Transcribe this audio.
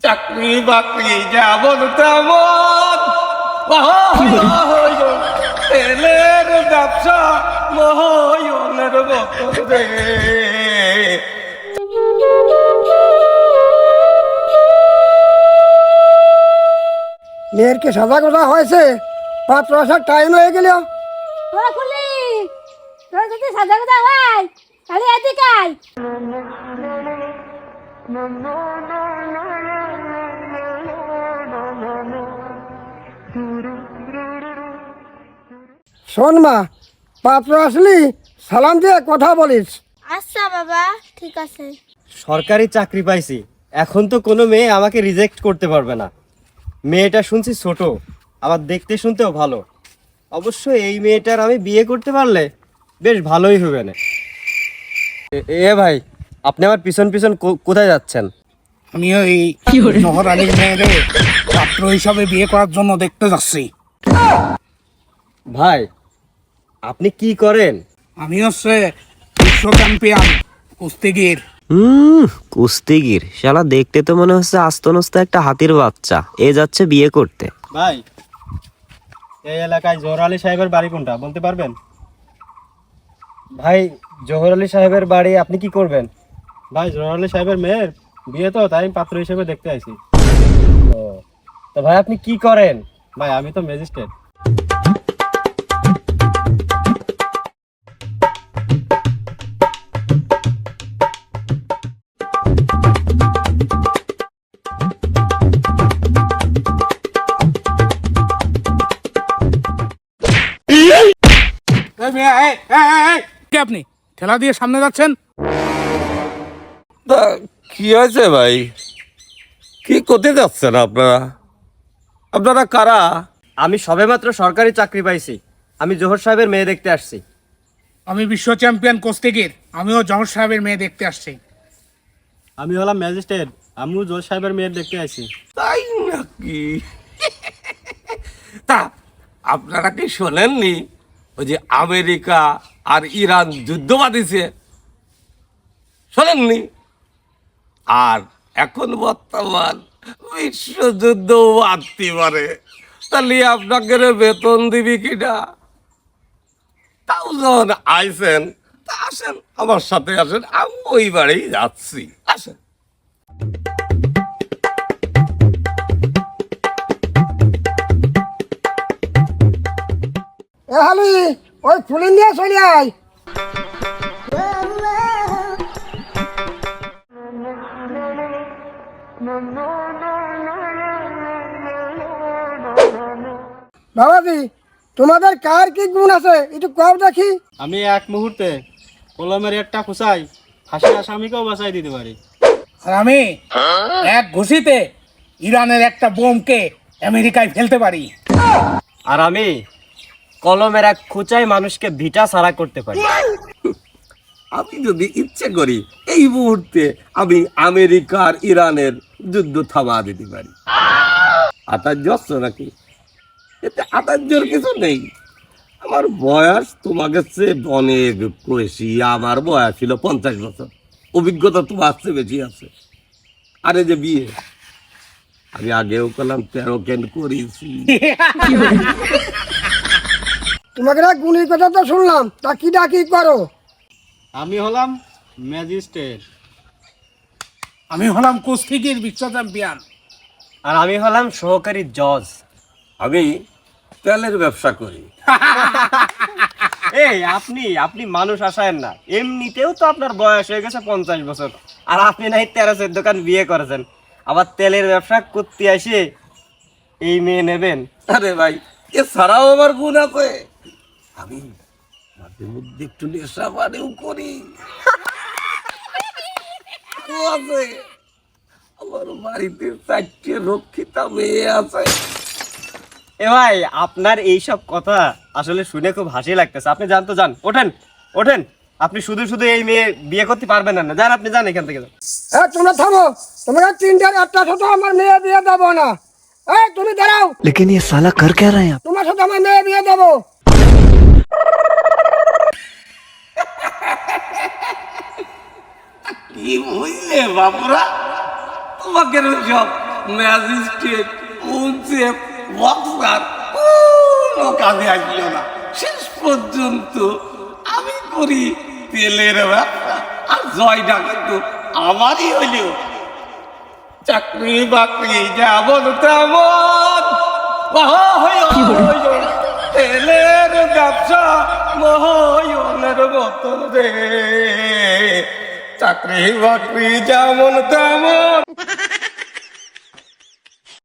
চাকরি বাকরি যেমন তেমন, তেলের ব্যবসা মহায়নের মতো রে। মেয়ের কি সাজা গোজা হয়েছে? পাত্র আসার টাইম হয়ে গেল। ওরা খুলি তোর যদি সাজা কথা হয় তাহলে এদিকে আয়। শোন মা, পাত্র আসলি সালাম দিয়ে কথা বলিস। আচ্ছা বাবা, ঠিক আছে। সরকারি চাকরি পাইছি, এখন তো কোনো মেয়ে আমাকে রিজেক্ট করতে পারবে না। মেয়েটা শুনছি ছোট, আবার দেখতে শুনতেও ভালো। অবশ্য এই মেয়েটার আমি বিয়ে করতে পারলে বেশ ভালোই হবে না। এ ভাই, আপনি আমার পিছন পিছন কোথায় যাচ্ছেন? আমিও এই নহর আলীর মেয়েদের ছাত্র হিসাবে বিয়ে করার জন্য দেখতে যাচ্ছি। ভাই, আপনি কি করেন? আমি হচ্ছে বিশ্ব চ্যাম্পিয়ন কুস্তিগির। কুস্তিগির শালা দেখতে তো মনে হচ্ছে আস্ত একটা হাতির বাচ্চা। এ যাচ্ছে বিয়ে করতে। ভাই, এই এলাকায় জোহর আলী সাহেবের বাড়ি কোনটা বলতে পারবেন? ভাই, জোহর আলী সাহেবের বাড়ি আপনি কি করবেন? ভাই, জোহর আলী সাহেবের মেয়ের বিয়ে তো, তাই পাত্র হিসেবে দেখতে আইছি। ও, তো ভাই আপনি কি করেন? ভাই, আমি তো ম্যাজিস্ট্রেট। কে আপনি? ঠেলা দিয়ে সামনে যাচ্ছেন? তা কি হয়েছে ভাই? কি করতে যাচ্ছেন আপনারা? আপনারা কারা? আমি সবেমাত্র সরকারি চাকরি পাইছি। আমি জোহর সাহেবের মেয়ে দেখতে আসছি। আমি বিশ্ব চ্যাম্পিয়ন কুস্তিগির। আমিও জহর সাহেবের মেয়ে দেখতে আসছি। আমি হলাম ম্যাজিস্ট্রেট, আমিও জোহর সাহেবের মেয়ে দেখতে আসছি। তাই নাকি? তা আপনারা কি শোনেননি ওই যে আমেরিকা আর ইরান যুদ্ধ বাঁধিছে? শোনেননি? আর এখন বর্তমান বিশ্বযুদ্ধ বাঁধতে পারে, তাহলে আপনাকে বেতন দিবি কিনা? তাও যখন আইসেন, তা আসেন আমার সাথে, আসেন, আমি ওই বাড়ি যাচ্ছি, আসেন। এ হালি, ওই ফুলিন দিয়ে চলে আয়। বাবাজি, তোমাদের কার কি গুণ আছে একটু কম দেখি। আমি এক মুহূর্তে কলমের একটা খুসাই ফাঁসির আসামিকেও বাঁচাই দিতে পারি। আর আমি এক ঘুষিতে ইরানের একটা বোমকে আমেরিকায় ফেলতে পারি। আর আমি কলমের এক খুচাই মানুষকে ভিটা সারা করতে পারি। আমি যদি ইচ্ছে করি এই মুহূর্তে আমি আমেরিকা আর ইরানের যুদ্ধ থামা দিতে পারি। আশ্চর্য নাকি? এতে আশ্চর্যের কিছু নেই। আমার বয়স তোমাকে চেয়ে অনেক বেশি। আমার বয়স ছিল 50 বছর, অভিজ্ঞতা তোমার চেয়ে বেশি আছে। আরে যে বিয়ে, আমি আগেও করলাম 13 কেন করেছি। তোমাকে না গুণের কথা তো শুনলাম, তা কি ডাকি করো? আমি হলাম ম্যাজিস্ট্রেট। আমি হলাম কুস্তিগির বিশ্ব চ্যাম্পিয়ন। আর আমি হলাম সহকারী জজ। আমি তেলের ব্যবসা করি। এই আপনি মানুষ আসায়েন না, এমনিতেও তো আপনার বয়স হয়ে গেছে 50 বছর। আর আপনি নাই 13-14 খান বিয়ে করেছেন, আবার তেলের ব্যবসা করতে আসে এই মেয়ে নেবেন? আরে ভাই, এছাড়াও আমার গুণ আছে। আমি মাঝে মধ্যে একটু নেশা পানিও করি। ও আছে, আমার বাড়িতে 4টে রক্ষিতা মেয়ে আছে। এ ভাই, আপনার এইসব কথা আসলে শুনে খুব হাসি লাগতেছে। আপনি যান তো, যান, ওঠেন ওঠেন। আপনি শুধু শুধু এই মেয়ে বিয়ে করতে পারবেন না। যান, আপনি যান এখান থেকে, যান। তোমরা থামো, তোমরা 3টার একটা সাথে আমার মেয়ে বিয়ে দেবো না। তুমি দাঁড়াও। लेकिन ये साला कर क्या रहे हैं? তোমার সাথে আমার মেয়ে বিয়ে দেবো। কি বুঝলে বাবুরা, তোমাকে সব ম্যাজিস্ট্রেট মুন্সিফ বক্সার কোনো কাজে আসলো না। শেষ পর্যন্ত আমি করি তেলের ব্যবসা, আর জয়টা কিন্তু আমারই হইল। চাকরি বাকরি যেমন তেমন, তেলের ব্যবসা মহায়নের মতন রে। চাকরি বাকরি যেমন তেমন।